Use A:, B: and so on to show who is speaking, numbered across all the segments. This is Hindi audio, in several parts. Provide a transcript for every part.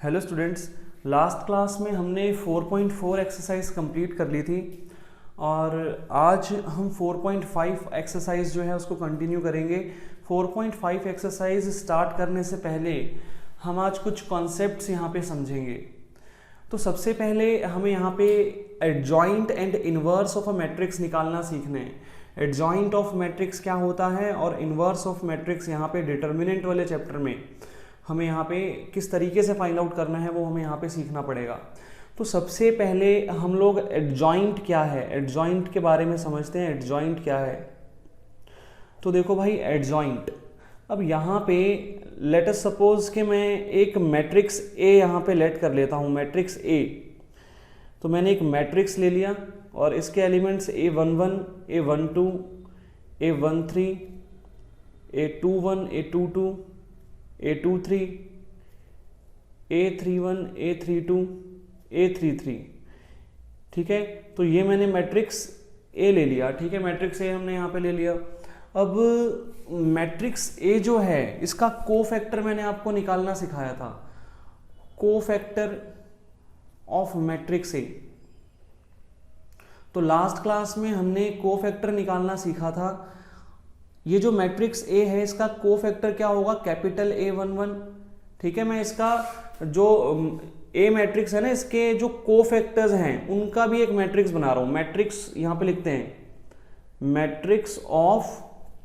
A: हेलो स्टूडेंट्स, लास्ट क्लास में हमने 4.4 एक्सरसाइज कंप्लीट कर ली थी और आज हम 4.5 एक्सरसाइज जो है उसको कंटिन्यू करेंगे। 4.5 एक्सरसाइज स्टार्ट करने से पहले हम आज कुछ कॉन्सेप्ट्स यहाँ पे समझेंगे। तो सबसे पहले हमें यहाँ पे adjoint and inverse of a matrix निकालना सीखना है। एडजॉइंट ऑफ मैट्रिक्स क्या होता है और इनवर्स ऑफ मैट्रिक्स यहाँ पे डिटर्मिनेंट वाले चैप्टर में हमें यहाँ पे किस तरीके से फाइंड आउट करना है वो हमें यहाँ पे सीखना पड़ेगा। तो सबसे पहले हम लोग एडजॉइंट क्या है, एडजॉइंट के बारे में समझते हैं। एडजॉइंट क्या है, तो देखो भाई एडजॉइंट, अब यहाँ पे लेट अस सपोज कि मैं एक मैट्रिक्स ए यहाँ पे लेट कर लेता हूँ, मैट्रिक्स ए। तो मैंने एक मैट्रिक्स ले लिया और इसके elements A11, A12, A13, A21, A22, A23, A31, A32, A33, ठीक है। तो ये मैंने मैट्रिक्स ए ले लिया, ठीक है, मैट्रिक्स ए हमने यहाँ पे ले लिया। अब मैट्रिक्स ए जो है इसका कोफैक्टर मैंने आपको निकालना सिखाया था, कोफैक्टर ऑफ मैट्रिक्स ए। तो लास्ट क्लास में हमने कोफैक्टर निकालना सीखा था। ये जो मैट्रिक्स ए है इसका कोफैक्टर क्या होगा, कैपिटल A11, ठीक है। मैं इसका जो ए मैट्रिक्स है ना, इसके जो कोफैक्टर्स हैं उनका भी एक मैट्रिक्स बना रहा हूं। मैट्रिक्स यहां पे लिखते हैं, matrix of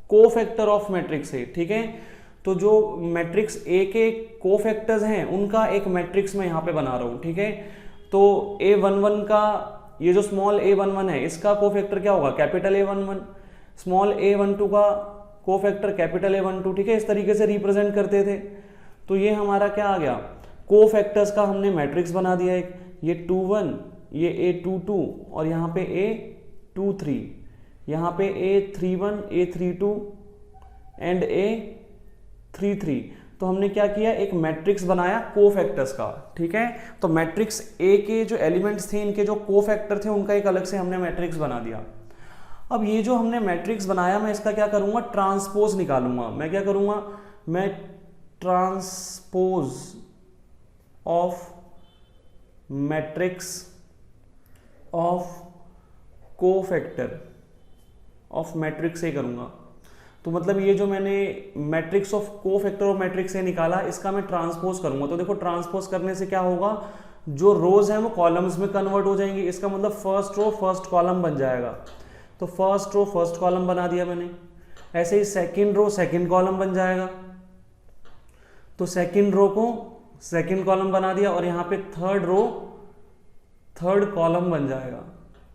A: cofactor of matrix A, ठीक है। तो जो मैट्रिक्स ए के कोफैक्टर्स हैं उनका एक मैट्रिक्स मैं यहां पे बना रहा हूं, ठीक है। तो A11 का ये जो स्मॉल A11 है इसका कोफैक्टर क्या होगा, कैपिटल A11। स्मॉल A12 का कोफैक्टर कैपिटल A12, ठीक है। इस तरीके से रिप्रेजेंट करते थे। तो ये हमारा क्या आ गया, कोफैक्टर्स का हमने मैट्रिक्स बना दिया एक, ये 21, ये A22 और यहाँ पे A23, यहाँ पे A31, A32 एंड A33। तो हमने क्या किया, एक मैट्रिक्स बनाया कोफैक्टर्स का, ठीक है। तो मैट्रिक्स ए के जो एलिमेंट्स थे इनके जो कोफैक्टर थे उनका एक अलग से हमने मैट्रिक्स बना दिया। अब ये जो हमने मैट्रिक्स बनाया मैं इसका क्या करूंगा, ट्रांसपोज निकालूंगा। मैं क्या करूंगा, मैं transpose of matrix of cofactor of matrix A करूंगा। तो मतलब ये जो मैंने matrix of cofactor of matrix A निकाला इसका मैं ट्रांसपोज करूंगा। तो देखो ट्रांसपोज करने से क्या होगा, जो रोज हैं वो कॉलम्स में कन्वर्ट हो जाएंगी। इसका मतलब फर्स्ट रो फर्स्ट कॉलम बन जाएगा। तो फर्स्ट रो फर्स्ट कॉलम बना दिया मैंने। ऐसे ही सेकंड रो सेकंड कॉलम बन जाएगा। तो सेकंड रो को सेकंड कॉलम बना दिया और यहाँ पे थर्ड रो थर्ड कॉलम बन जाएगा।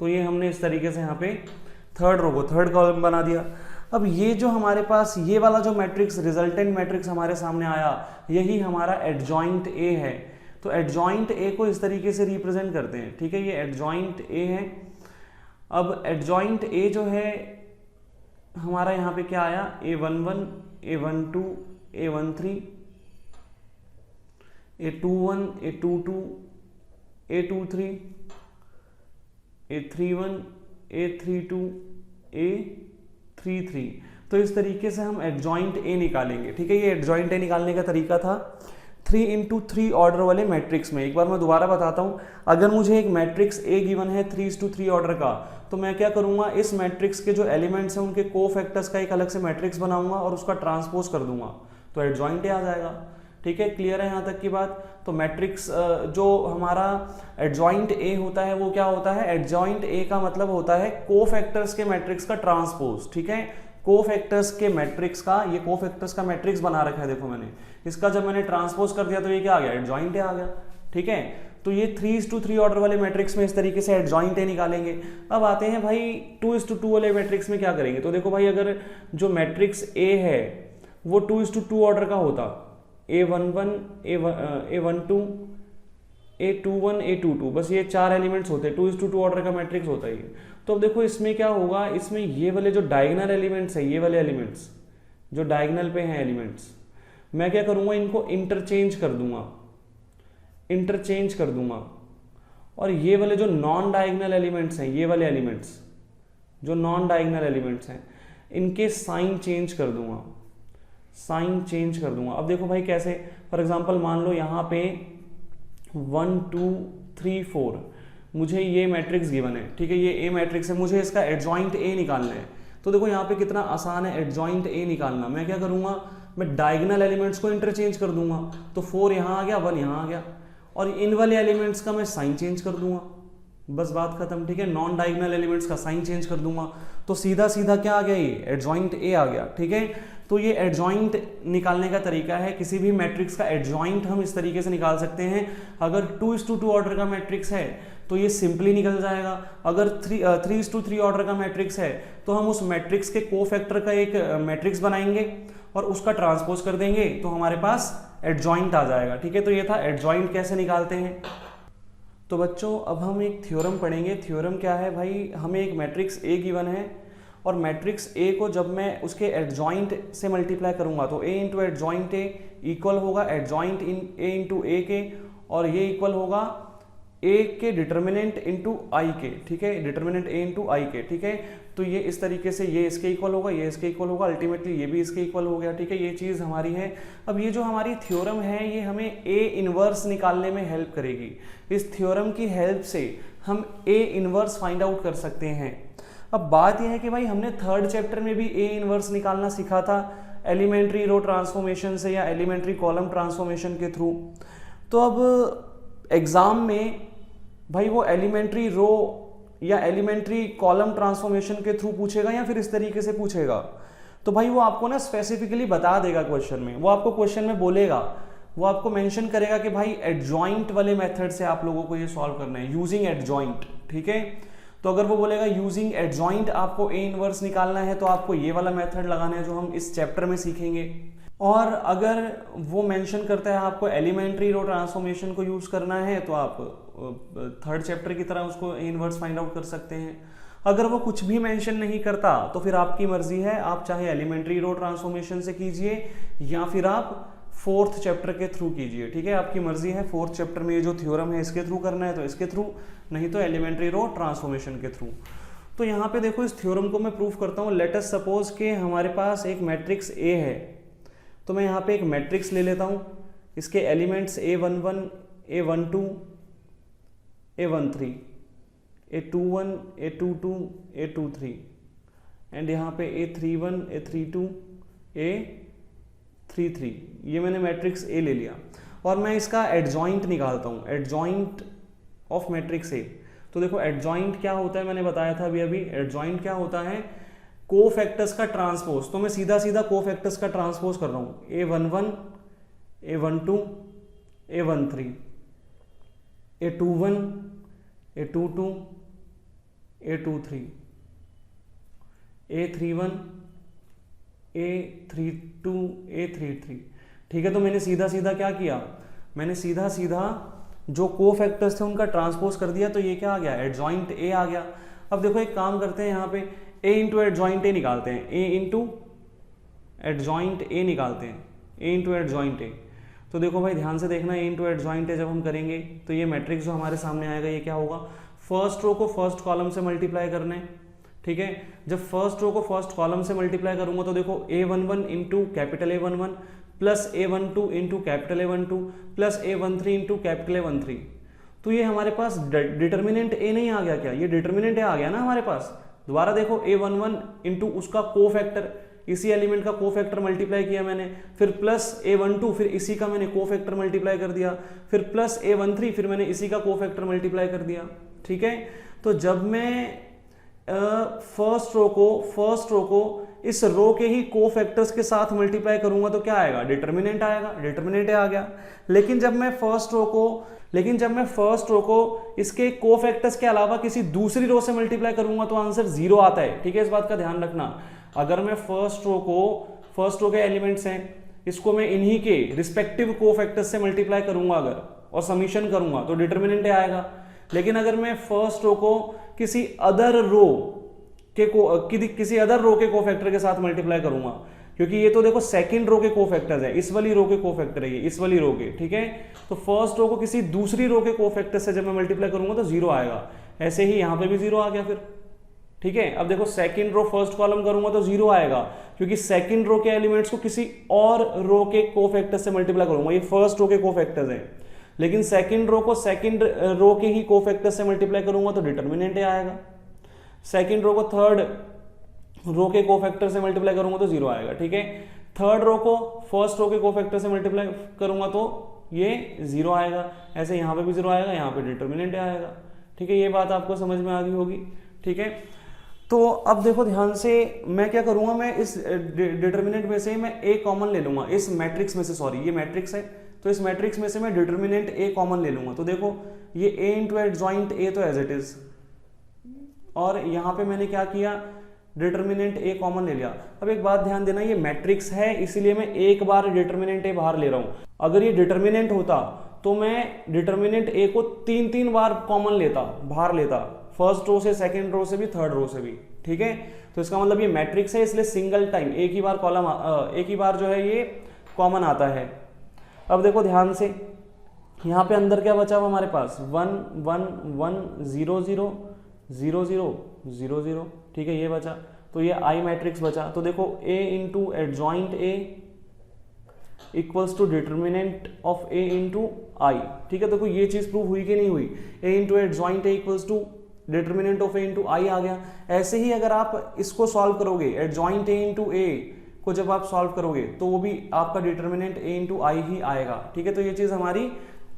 A: तो ये हमने इस तरीके से यहाँ पे थर्ड रो को थर्ड कॉलम बना दिया। अब ये जो हमारे पास ये वाला जो मैट्रिक्स रिजल्टेंट मैट्रिक्स हमारे सामने आया, यही हमारा एडजॉइंट ए है। तो एडजॉइंट ए को इस तरीके से रिप्रेजेंट करते हैं, ठीक है। ये एडजॉइंट ए है। अब एडजॉइंट ए जो है हमारा यहाँ पे क्या आया, A11, A12, A13, A21, A22, A23, A31, A32, A33। तो इस तरीके से हम एडजॉइंट ए निकालेंगे, ठीक है। ये एडजॉइंट ए निकालने का तरीका था 3x3 ऑर्डर वाले मैट्रिक्स में। एक बार मैं दोबारा बताता हूं, अगर मुझे एक मैट्रिक्स ए गिवन है 3:3 ऑर्डर का, तो मैं क्या करूंगा, इस मैट्रिक्स के जो एलिमेंट्स हैं उनके कोफैक्टर्स का एक अलग से मैट्रिक्स बनाऊंगा और उसका ट्रांसपोज कर दूंगा, तो एडजॉइंट ए आ जाएगा, ठीक है। क्लियर है यहाँ तक की बात। तो मैट्रिक्स जो हमारा एडजॉइंट ए होता है वो क्या होता है, एडजॉइंट ए का मतलब होता है कोफैक्टर्स के मैट्रिक्स का ट्रांसपोज, ठीक है। कोफैक्टर्स के मैट्रिक्स का, ये कोफैक्टर्स का मैट्रिक्स बना रखा है देखो मैंने, इसका जब मैंने ट्रांसपोज कर दिया तो ये क्या आ गया, एडजॉइंट ए आ गया, ठीक है। तो ये 3:3 ऑर्डर वाले मैट्रिक्स में इस तरीके से एडजॉइंट ए निकालेंगे। अब आते हैं भाई 2:2 वाले मैट्रिक्स में क्या करेंगे। तो देखो भाई, अगर जो मैट्रिक्स ए है वो 2:2 ऑर्डर का होता, A11, A12, A21, A22, बस ये 4 एलिमेंट्स होते हैं, 2:2 ऑर्डर का मैट्रिक्स होता है ये। तो अब देखो इसमें क्या होगा, इसमें ये वाले जो डायगोनल एलिमेंट्स है, ये वाले एलिमेंट्स जो डायगोनल पे हैं एलिमेंट्स, मैं क्या करूंगा, इनको इंटरचेंज कर दूंगा, इंटरचेंज कर दूंगा। और ये वाले जो नॉन डायगोनल एलिमेंट्स हैं, ये वाले एलिमेंट्स जो नॉन डायगोनल एलिमेंट्स हैं, इनके साइन चेंज कर दूंगा, साइन चेंज कर दूंगा। अब देखो भाई कैसे, फॉर एग्जांपल मान लो यहाँ पे 1 2 3 4, मुझे ये मैट्रिक्स गिवन है, ठीक है, ये ए मैट्रिक्स है, मुझे इसका एडजॉइंट ए निकालना है। तो देखो यहाँ पे कितना आसान है एडजॉइंट ए निकालना। मैं क्या करूँगा, मैं डायगोनल एलिमेंट्स को इंटरचेंज कर दूंगा, तो 4 यहाँ आ गया, 1 यहाँ आ गया, और इन वाले एलिमेंट्स का मैं साइन चेंज कर दूंगा, बस बात खत्म, ठीक है। नॉन डायगोनल एलिमेंट्स का साइन चेंज कर दूंगा, तो सीधा सीधा क्या आ गया, ये एडजॉइंट ए आ गया, ठीक है। तो ये एडजॉइंट निकालने का तरीका है। किसी भी मैट्रिक्स का एडजॉइंट हम इस तरीके से निकाल सकते हैं। अगर 2:2 ऑर्डर का मैट्रिक्स है तो ये सिंपली निकल जाएगा। अगर 3:3 ऑर्डर का मैट्रिक्स है तो हम उस मैट्रिक्स के कोफैक्टर का एक मैट्रिक्स बनाएंगे और उसका ट्रांसपोज कर देंगे, तो हमारे पास एडजॉइंट आ जाएगा, ठीक है। तो ये था एडजॉइंट कैसे निकालते हैं। तो बच्चों अब हम एक थ्योरम पढ़ेंगे। थ्योरम क्या है भाई, हमें एक मैट्रिक्स ए गिवन है और मैट्रिक्स ए को जब मैं उसके एडजॉइंट से मल्टीप्लाई करूंगा तो A into adjoint A equal होगा एडजॉइंट इन ए इंटू ए के, और ये इक्वल होगा ए के डिटर्मिनेंट इंटू आई के, ठीक है, डिटर्मिनेंट ए इंटू आई के, ठीक है। तो ये इस तरीके से ये इसके इक्वल होगा, ये इसके इक्वल होगा, अल्टीमेटली ये भी इसके इक्वल हो गया, ठीक है। ये चीज़ हमारी है। अब ये जो हमारी थ्योरम है ये हमें ए इनवर्स निकालने में हेल्प करेगी। इस थ्योरम की हेल्प से हम ए इनवर्स फाइंड आउट कर सकते हैं। अब बात यह है कि भाई हमने 3rd चैप्टर में भी ए इनवर्स निकालना सीखा था एलिमेंट्री रो ट्रांसफॉर्मेशन से या एलिमेंट्री कॉलम ट्रांसफॉर्मेशन के थ्रू। तो अब एग्जाम में भाई वो एलिमेंट्री रो या एलिमेंट्री कॉलम ट्रांसफॉर्मेशन के थ्रू पूछेगा या फिर इस तरीके से पूछेगा, तो भाई वो आपको ना स्पेसिफिकली बता देगा क्वेश्चन में। वो आपको क्वेश्चन में बोलेगा, वो आपको मेंशन करेगा कि भाई एडजॉइंट वाले मेथड से आप लोगों को ये सॉल्व करना है, यूजिंग एडजॉइंट, ठीक है। तो अगर वो बोलेगा यूजिंग एडजॉइंट आपको ए इनवर्स निकालना है तो आपको ये वाला मेथड लगाना है जो हम इस चैप्टर में सीखेंगे। और अगर वो मेंशन करता है आपको एलिमेंट्री रो ट्रांसफॉर्मेशन को यूज करना है तो आप 3rd चैप्टर की तरह उसको ए इनवर्स फाइंड आउट कर सकते हैं। अगर वो कुछ भी मेंशन नहीं करता तो फिर आपकी मर्जी है, आप चाहे एलिमेंट्री रो ट्रांसफॉर्मेशन से कीजिए या फिर आप 4th चैप्टर के थ्रू कीजिए, ठीक है, आपकी मर्जी है। 4th चैप्टर में ये जो थ्योरम है इसके थ्रू करना है तो इसके थ्रू, नहीं तो एलिमेंट्री रो ट्रांसफॉर्मेशन के थ्रू। तो यहाँ पे देखो इस थ्योरम को मैं प्रूफ करता हूँ। लेट अस सपोज के हमारे पास एक मैट्रिक्स ए है, तो मैं यहाँ पे एक मैट्रिक्स ले लेता हूँ, इसके elements A11, A12, A13, A21, A22, A23 and यहाँ पे A31, A32, A33, ये मैंने मैट्रिक्स ए ले लिया और मैं इसका एडजॉइंट निकालता हूँ, एडजॉइंट ऑफ मैट्रिक्स ए। तो देखो एडजॉइंट क्या होता है, मैंने बताया था अभी एडजॉइंट क्या होता है, कोफैक्टर्स का ट्रांसपोज। तो मैं सीधा सीधा कोफैक्टर्स का ट्रांसपोज कर रहा हूँ, A11, A12, A13, A21, A22, A23, A31, A32, A33, ठीक है। तो मैंने सीधा सीधा क्या किया, मैंने सीधा सीधा जो कोफैक्टर्स थे उनका ट्रांसपोज कर दिया, तो ये क्या आ गया, एडजॉइंट ए आ गया। अब देखो एक काम करते हैं, यहाँ पे ए इंटू एडजॉइंट ए निकालते हैं, ए इंटू एडजॉइंट ए निकालते हैं, ए इंटू एडजॉइंट ए। तो देखो भाई ध्यान से देखना, ए इंटू एडजॉइंट ए जब हम करेंगे तो ये मैट्रिक्स जो हमारे सामने आएगा ये क्या होगा, फर्स्ट रो को फर्स्ट कॉलम से मल्टीप्लाई करना है, ठीक है। जब फर्स्ट रो को फर्स्ट कॉलम से मल्टीप्लाई करूंगा तो देखो A11 into capital A11 plus A12 into capital A12 plus A13 into capital A13। तो ये हमारे पास डिटर्मिनेंट ए नहीं आ गया क्या, ये डिटर्मिनेंट ए आ गया ना हमारे पास। दोबारा देखो A11 इंटू उसका कोफैक्टर, इसी एलिमेंट का कोफैक्टर मल्टीप्लाई किया मैंने, फिर प्लस A12 फिर इसी का मैंने कोफैक्टर मल्टीप्लाई कर दिया, फिर प्लस A13 फिर मैंने इसी का कोफैक्टर मल्टीप्लाई कर दिया, ठीक है। तो जब मैं फर्स्ट रो को इस रो के ही कोफैक्टर्स के साथ मल्टीप्लाई करूंगा तो क्या आएगा, डिटर्मिनेंट आएगा, डिटर्मिनेंट आ गया। लेकिन जब मैं फर्स्ट रो को इसके कोफैक्टर्स के अलावा किसी दूसरी रो से मल्टीप्लाई करूंगा तो आंसर 0 आता है, ठीक है। इस बात का ध्यान रखना, अगर मैं फर्स्ट रो के एलिमेंट्स हैं इसको मैं इन्हीं के रिस्पेक्टिव कोफैक्टर्स से मल्टीप्लाई करूंगा अगर और समीशन करूंगा तो डिटर्मिनेंट आएगा। लेकिन अगर मैं फर्स्ट रो को किसी अदर रो के कोफैक्टर के साथ मल्टीप्लाई करूंगा, क्योंकि ये तो देखो सेकंड रो के कोफैक्टर्स है, इस वाली रो के कोफैक्टर है ये, इस वाली रो के, ठीक है। तो फर्स्ट रो को किसी दूसरी रो के कोफैक्टर से जब मैं मल्टीप्लाई करूंगा तो 0 आएगा। ऐसे ही यहां पे भी 0 आ गया फिर, ठीक है। अब देखो सेकंड रो फर्स्ट कॉलम करूंगा तो 0 आएगा, क्योंकि सेकंड रो के एलिमेंट्स को किसी और रो के कोफैक्टर से मल्टीप्लाई करूंगा, ये फर्स्ट रो के कोफैक्टर्स हैं। लेकिन सेकंड रो को सेकंड रो के ही कोफैक्टर से मल्टीप्लाई करूंगा तो डिटर्मिनेंट ए आएगा, सेकंड रो को थर्ड रो के कोफैक्टर से मल्टीप्लाई करूंगा तो 0 आएगा, ठीक है। थर्ड रो को फर्स्ट रो के कोफैक्टर से मल्टीप्लाई करूंगा तो ये 0 आएगा, ऐसे यहाँ पे भी 0 आएगा, यहाँ पे डिटर्मिनेंट आएगा, ठीक है। ये बात आपको समझ में आ गई होगी, ठीक है। तो अब देखो ध्यान से, मैं क्या करूंगा, मैं इस डिटर्मिनेंट में से मैं ए कॉमन ले लूंगा, इस मैट्रिक्स में से, सॉरी ये मैट्रिक्स है, तो इस मैट्रिक्स में से मैं डिटर्मिनेंट ए कॉमन ले लूंगा। तो देखो ये ए इंटू एडजॉइंट ए तो एज इट इज, और यहाँ पे मैंने क्या किया, डिटर्मिनेंट ए कॉमन ले लिया। अब एक बात ध्यान देना, ये मैट्रिक्स है इसीलिए मैं एक बार डिटर्मिनेंट ए बाहर ले रहा हूं। अगर ये डिटर्मिनेंट होता तो मैं डिटर्मिनेंट ए को 3 बार कॉमन लेता, बाहर लेता, फर्स्ट रो से, सेकंड रो से भी, थर्ड रो से भी, ठीक है। तो इसका मतलब ये मैट्रिक्स है इसलिए सिंगल टाइम एक ही बार कॉलम, एक ही बार जो है ये कॉमन आता है। अब देखो ध्यान से, यहाँ पे अंदर क्या बचा हुआ हमारे पास, 1 1 1 0 0 0 0 0 0, ठीक है, ये बचा। तो ये आई मैट्रिक्स बचा। तो देखो A into adjoint A equals to determinant of A into I, ठीक है। देखो ये चीज प्रूव हुई कि नहीं हुई, A into adjoint A equals to determinant of A into I आ गया। ऐसे ही अगर आप इसको सॉल्व करोगे, एडजॉइंट ए इंटू ए को जब आप सॉल्व करोगे तो वो भी आपका डिटर्मिनेंट ए इंटू आई ही आएगा, ठीक है। तो ये चीज हमारी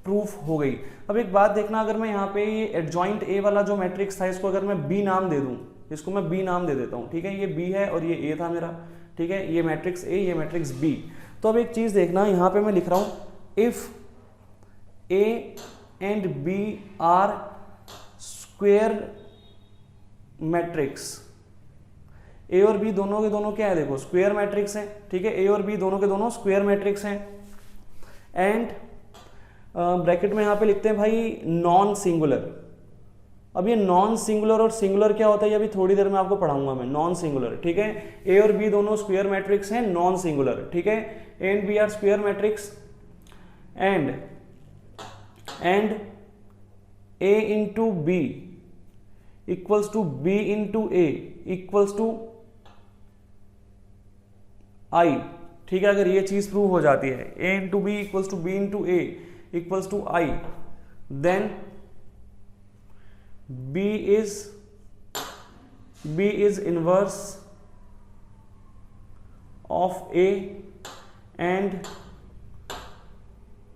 A: प्रूफ हो गई। अब एक बात देखना, अगर मैं यहाँ पे ये एडजॉइंट ए वाला जो मैट्रिक्स था इसको अगर मैं बी नाम दे दूं, इसको मैं बी नाम दे देता हूँ, ठीक है। ये बी है और ये ए था मेरा, ठीक है, ये मैट्रिक्स ए, ये मैट्रिक्स बी। तो अब एक चीज देखना, यहाँ पे मैं लिख रहा हूं if A and B are square matrix, A और बी दोनों के दोनों क्या है, देखो स्क्वेयर मैट्रिक्स है, ठीक है। ए और बी दोनों के दोनों स्क्वेयर मैट्रिक्स हैं, एंड ब्रैकेट में यहाँ पे लिखते हैं भाई नॉन सिंगुलर। अब ये नॉन सिंगुलर और सिंगुलर क्या होता है, ये अभी थोड़ी देर में आपको पढ़ाऊंगा मैं। नॉन सिंगुलर, ठीक है, ए और बी दोनों स्क्वायर मैट्रिक्स हैं, नॉन सिंगुलर, ठीक है। A and B are square matrix, and A into B equals to B into A equals to I, ठीक है। अगर ये चीज प्रूव हो जाती है, A into B equals to B into A equals to I, then B is inverse of A and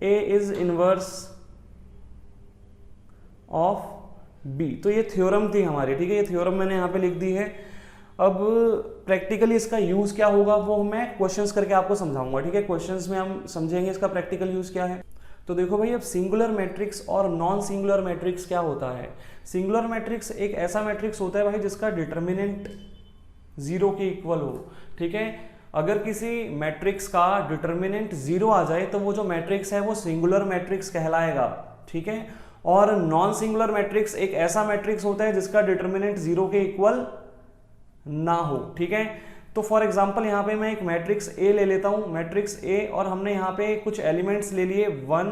A: A is inverse of B। तो ये थ्योरम थी हमारी, ठीक है, ये थ्योरम मैंने यहाँ पे लिख दी है। अब प्रैक्टिकली इसका यूज क्या होगा वो मैं क्वेश्चंस करके आपको समझाऊंगा, ठीक है। क्वेश्चंस में हम समझेंगे इसका प्रैक्टिकल यूज क्या है। तो देखो भाई, अब सिंगुलर मैट्रिक्स और नॉन सिंगुलर मैट्रिक्स क्या होता है। सिंगुलर मैट्रिक्स एक ऐसा मैट्रिक्स होता है भाई जिसका डिटर्मिनेंट 0 के इक्वल हो, ठीक है। अगर किसी मैट्रिक्स का डिटर्मिनेंट 0 आ जाए तो वो जो मैट्रिक्स है वो सिंगुलर मैट्रिक्स कहलाएगा, ठीक है। और नॉन सिंगुलर मैट्रिक्स एक ऐसा मैट्रिक्स होता है जिसका डिटर्मिनेंट 0 के इक्वल ना हो, ठीक है। तो फॉर एग्जाम्पल यहाँ पे मैं एक मैट्रिक्स ए ले लेता हूं, मैट्रिक्स ए, और हमने यहाँ पे कुछ एलिमेंट्स ले लिए 1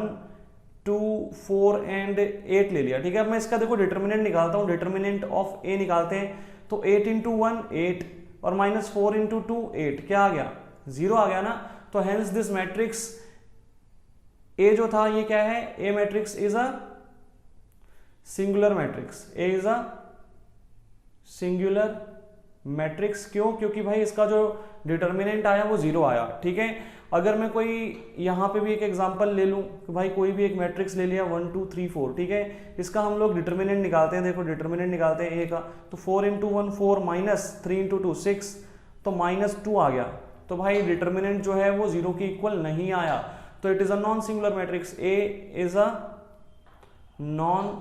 A: 2 4 एंड 8 ले लिया, ठीक है। अब मैं इसका देखो डिटर्मिनेंट निकालता हूँ, डिटर्मिनेंट ऑफ ए निकालते हैं। तो 8 इंटू 1 8 और माइनस 4 इंटू 2 8, क्या आ गया, 0 आ गया ना। तो हेंस दिस मैट्रिक्स ए जो था ये क्या है, A matrix is a singular matrix, A is a singular matrix. क्यों, क्योंकि भाई इसका जो डिटर्मिनेंट आया वो 0 आया, ठीक है। अगर मैं कोई यहाँ पे भी एक एग्जांपल ले लूँ कि भाई कोई भी एक मैट्रिक्स ले लिया 1 2 3 4, ठीक है, इसका हम लोग डिटर्मिनेंट निकालते हैं। देखो डिटर्मिनेंट निकालते हैं ए का, तो 4 इंटू 1 4 माइनस 3 इंटू 2 6, तो -2 आ गया। तो भाई डिटर्मिनेंट जो है वो 0 के इक्वल नहीं आया, तो it is a non singular matrix. A is a non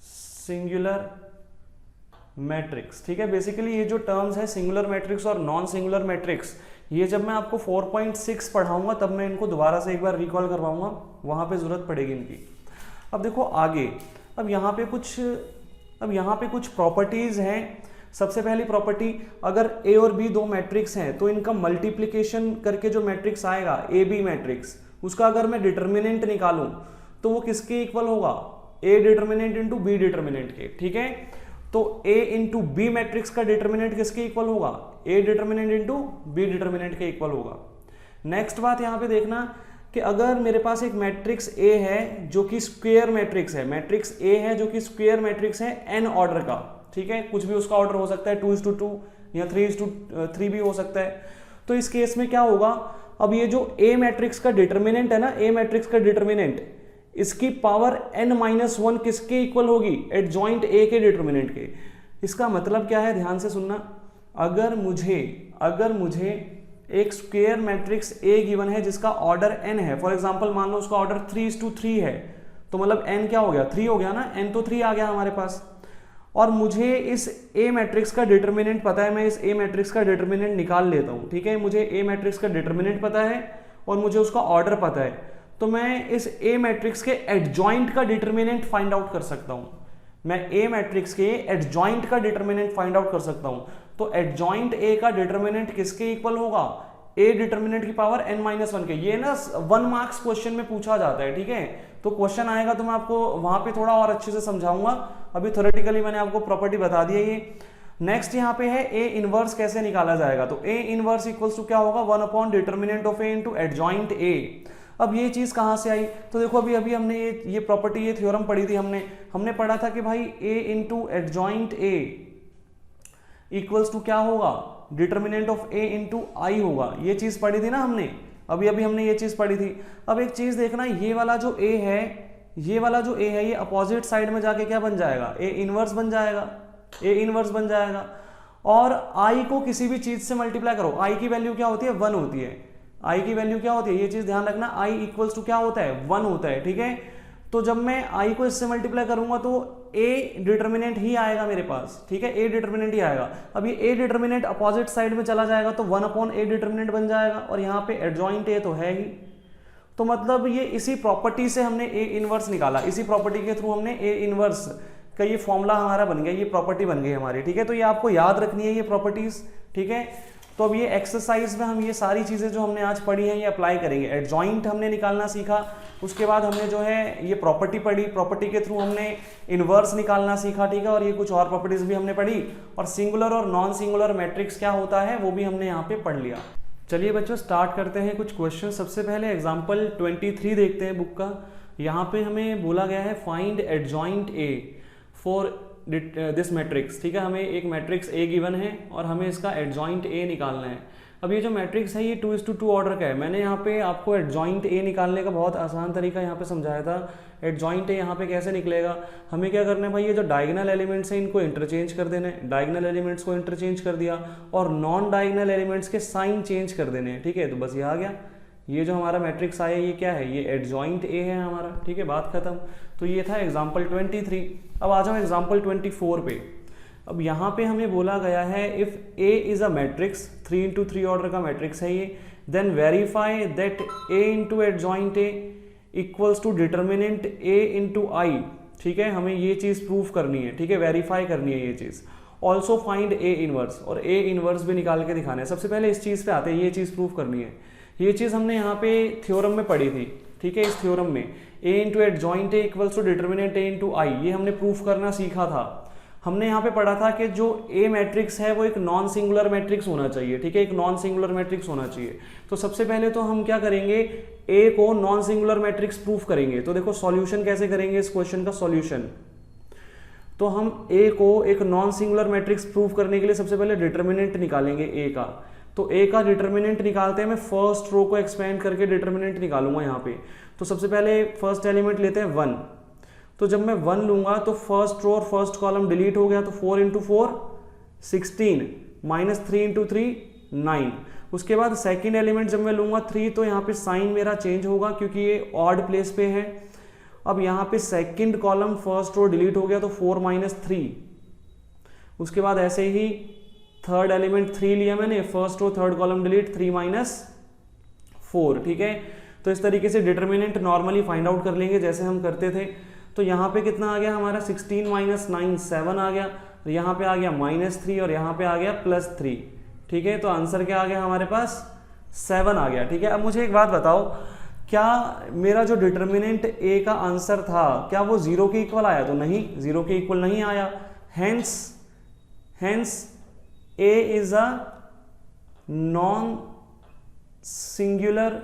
A: singular matrix, ठीक है। बेसिकली ये जो टर्म्स है सिंगुलर मैट्रिक्स और नॉन सिंगुलर मैट्रिक्स, ये जब मैं आपको 4.6 पढ़ाऊंगा तब मैं इनको दोबारा से एक बार रिकॉल करवाऊंगा, वहां पे जरूरत पड़ेगी इनकी। अब देखो आगे, अब यहाँ पे कुछ प्रॉपर्टीज हैं। सबसे पहली प्रॉपर्टी, अगर ए और बी दो मैट्रिक्स हैं तो इनका मल्टीप्लीकेशन करके जो मैट्रिक्स आएगा ए बी मैट्रिक्स, उसका अगर मैं डिटर्मिनेंट निकालूं तो वो किसके इक्वल होगा, A determinant into B determinant के, ठीक है। तो ए इंटू बी मैट्रिक्स का डिटर्मिनेंट किसके इक्वल होगा, A determinant into B determinant के इक्वल होगा। नेक्स्ट बात यहां पे देखना कि अगर मेरे पास एक मैट्रिक्स ए है जो कि स्क्वायर मैट्रिक्स है, मैट्रिक्स ए है जो कि स्क्वायर मैट्रिक्स है एन ऑर्डर का, ठीक है, कुछ भी उसका ऑर्डर हो सकता है 2:2 या 3:3 भी हो सकता है। तो इस केस में क्या होगा, अब ये जो ए मैट्रिक्स का डिटर्मिनेंट है ना, ए मैट्रिक्स का डिटर्मिनेंट, इसकी पावर n-1 किसके इक्वल होगी, एडजॉइंट ए के डिटर्मिनेंट के। इसका मतलब क्या है, ध्यान से सुनना, अगर मुझे एक स्क्वायर मैट्रिक्स ए गिवन है जिसका ऑर्डर n है, फॉर एग्जांपल मान लो उसका ऑर्डर 3:3 है, तो मतलब n क्या हो गया, 3 हो गया ना, n तो 3 आ गया हमारे पास। और मुझे इस ए मैट्रिक्स का डिटर्मिनेंट पता है, मैं इस ए मैट्रिक्स का डिटर्मिनेंट निकाल लेता हूं, ठीक है, मुझे ए मैट्रिक्स का डिटर्मिनेंट पता है और मुझे उसका ऑर्डर पता है, तो मैं इस ए मैट्रिक्स के एडजॉइंट का डिटर्मिनेंट फाइंड आउट कर सकता हूं। मैं ए मैट्रिक्स के एडजॉइंट का डिटर्मिनेंट फाइंड आउट कर सकता हूं। तो एडजॉइंट ए का डिटर्मिनेंट किसके इक्वल होगा, ए डिटर्मिनेंट की पावर n-1 के। ये ना 1 मार्क्स क्वेश्चन में पूछा जाता है, ठीक है, तो क्वेश्चन आएगा तो मैं आपको वहां पे थोड़ा और अच्छे से समझाऊंगा। अभी थ्योरेटिकली मैंने आपको प्रॉपर्टी बता दी है ये। नेक्स्ट यहाँ पे है ए इनवर्स कैसे निकाला जाएगा, तो ए इनवर्स इक्वल्स टू क्या होगा, 1 determinant of A into adjoint A. अब ये चीज कहां से आई, तो देखो अभी हमने ये प्रॉपर्टी, ये थ्योरम पढ़ी थी, हमने पढ़ा था कि भाई A into adjoint A equals to क्या होगा, determinant of A into I होगा। ये चीज पढ़ी थी ना हमने, अभी हमने ये चीज पढ़ी थी। अब एक चीज देखना, ये वाला जो ए है, ये अपोजिट साइड में जाके क्या बन जाएगा, ए इनवर्स बन जाएगा। और आई को किसी भी चीज से मल्टीप्लाई करो, आई की वैल्यू क्या होती है, 1 होती है। आई की वैल्यू क्या होती है, ये चीज ध्यान रखना, आई इक्वल्स टू क्या होता है, 1 होता है, ठीक है। तो जब मैं आई को इससे मल्टीप्लाई करूंगा तो ए डिटर्मिनेंट ही आएगा मेरे पास, ठीक है, ए डिटर्मिनेंट ही आएगा। अब ये ए डिटर्मिनेंट अपोजिट साइड में चला जाएगा तो 1/a डिटर्मिनेंट बन जाएगा, और यहाँ पे एडजॉइंट ए तो है ही। तो मतलब ये इसी प्रॉपर्टी से हमने ए इनवर्स निकाला, इसी प्रॉपर्टी के थ्रू हमने ए इनवर्स का ये फॉर्मूला हमारा बन गया, ये प्रॉपर्टी बन गई हमारी, ठीक है। तो ये आपको याद रखनी है ये प्रॉपर्टीज, ठीक है। तो अब ये एक्सरसाइज में हम ये सारी चीजें जो हमने आज पढ़ी हैं ये अप्लाई करेंगे। एडजॉइंट हमने निकालना सीखा, उसके बाद हमने जो है ये प्रॉपर्टी पढ़ी, प्रॉपर्टी के थ्रू हमने इनवर्स निकालना सीखा, ठीक है, और ये कुछ और प्रॉपर्टीज भी हमने पढ़ी, और सिंगुलर और नॉन सिंगुलर मैट्रिक्स क्या होता है वो भी हमने यहाँ पे पढ़ लिया। चलिए बच्चों स्टार्ट करते हैं कुछ क्वेश्चन। सबसे पहले एग्जाम्पल 23 देखते हैं बुक का। यहाँ पे हमें बोला गया है find adjoint A for this matrix, ठीक है, हमें एक मैट्रिक्स ए गिवन है और हमें इसका एडजॉइंट ए निकालना है। अब ये जो मैट्रिक्स है ये 2:2 ऑर्डर का है। मैंने यहाँ पे आपको एडजॉइंट ए निकालने का बहुत आसान तरीका यहाँ पे समझाया था। एडजॉइंट ए यहाँ पे कैसे निकलेगा, हमें क्या करना है भाई, ये जो डायगोनल एलिमेंट्स हैं इनको इंटरचेंज कर देना है। डायगोनल एलिमेंट्स को इंटरचेंज कर दिया और नॉन डायगोनल एलिमेंट्स के साइन चेंज कर देने हैं, ठीक है। तो बस ये आ गया, ये जो हमारा मैट्रिक्स आया ये क्या है, ये एडजॉइंट ए है हमारा, ठीक है, बात खत्म। तो ये था एग्जाम्पल 23। अब आ जाओ एग्जाम्पल 24 पे। अब यहाँ पे हमें बोला गया है if A is a matrix, 3x3 order का मैट्रिक्स है ये, then verify that A into adjoint A equals to determinant A into I, ठीक है, हमें ये चीज प्रूफ करनी है, ठीक है, वेरीफाई करनी है ये चीज। ऑल्सो फाइंड ए इनवर्स, और ए इनवर्स भी निकाल के दिखाना है। सबसे पहले इस चीज पे आते हैं, ये चीज प्रूफ करनी है। ये चीज हमने यहाँ पे थ्योरम में पढ़ी थी, ठीक है, इस थ्योरम में A into adjoint A equals to determinant A into I, ये हमने प्रूफ करना सीखा था। हमने यहाँ पे पढ़ा था कि जो ए मैट्रिक्स है वो एक नॉन सिंगुलर मैट्रिक्स होना चाहिए, ठीक है, एक नॉन सिंगुलर मैट्रिक्स होना चाहिए। तो सबसे पहले तो हम क्या करेंगे, ए को नॉन सिंगुलर मैट्रिक्स प्रूफ करेंगे। तो देखो सॉल्यूशन कैसे करेंगे इस क्वेश्चन का सॉल्यूशन, तो हम ए को एक नॉन सिंगुलर मैट्रिक्स प्रूफ करने के लिए सबसे पहले डिटर्मिनेंट निकालेंगे ए का। तो ए का डिटर्मिनेंट निकालते हैं, मैं फर्स्ट रो को एक्सपेंड करके डिटर्मिनेंट निकालूंगा यहाँ पे। तो सबसे पहले फर्स्ट एलिमेंट लेते हैं 1, तो जब मैं 1 लूंगा तो फर्स्ट रो और फर्स्ट कॉलम डिलीट हो गया, तो 4 × 4 16 माइनस 3 × 3 9। उसके बाद सेकेंड एलिमेंट जब मैं लूंगा 3, तो यहाँ पे साइन मेरा चेंज होगा क्योंकि ये ऑड प्लेस पे है। अब यहाँ पे second column first row delete हो गया तो 4 - 3। उसके बाद ऐसे ही थर्ड एलिमेंट 3 लिया मैंने, first row third column delete 3 - 4, ठीक है। तो इस तरीके से डिटर्मिनेंट नॉर्मली फाइंड आउट कर लेंगे जैसे हम करते थे। तो यहाँ पे कितना आ गया हमारा 16 - 9 7 आ गया, यहाँ पे आ गया -3 और यहाँ पे आ गया +3, ठीक है। तो आंसर क्या आ गया हमारे पास 7 आ गया, ठीक है। अब मुझे एक बात बताओ, क्या मेरा जो डिटर्मिनेंट ए का आंसर था क्या वो 0 के इक्वल आया? तो नहीं, 0 के इक्वल नहीं आया। Hence A is a non singular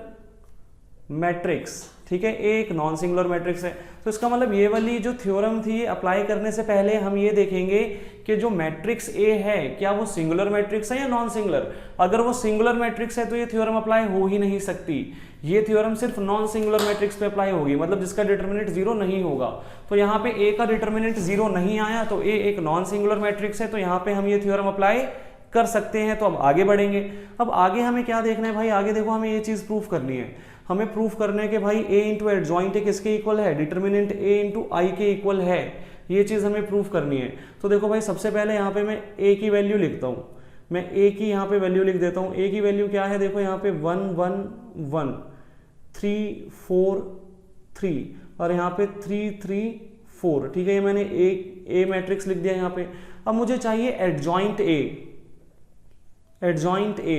A: matrix, ठीक है, ए एक नॉन सिंगुलर मैट्रिक्स है। तो इसका मतलब ये वाली जो थ्योरम थी अप्लाई करने से पहले हम ये देखेंगे कि जो मैट्रिक्स ए है क्या वो सिंगुलर मैट्रिक्स है या नॉन सिंगुलर। अगर वो सिंगुलर मैट्रिक्स है तो ये थ्योरम अप्लाई हो ही नहीं सकती, ये थ्योरम सिर्फ नॉन सिंगुलर मैट्रिक्स पे अप्लाई होगी, मतलब जिसका डिटरमिनेंट जीरो नहीं होगा। तो यहाँ पे ए का डिटरमिनेंट जीरो नहीं आया तो ए एक नॉन सिंगुलर मैट्रिक्स है, तो यहाँ पे हम ये थ्योरम अप्लाई कर सकते हैं। तो अब आगे बढ़ेंगे। अब आगे हमें क्या देखना है भाई, आगे देखो हमें ये चीज प्रूफ करनी है। हमें प्रूफ करना है कि भाई ए इंटू एडजॉइंट ए किसके इक्वल है, डिटरमिनेंट ए इंटू आई के इक्वल है, ये चीज हमें प्रूफ करनी है। तो देखो भाई सबसे पहले यहाँ पे मैं ए की वैल्यू लिखता हूँ, मैं ए की यहाँ पे वैल्यू लिख देता हूँ। ए की वैल्यू क्या है, देखो यहाँ पे 1 1 1 3 4 3 और यहाँ पे 3 3 4, ठीक है, ये मैंने ए मैट्रिक्स लिख दिया यहाँ पे। अब मुझे चाहिए एडजॉइंट ए, एडजॉइंट ए।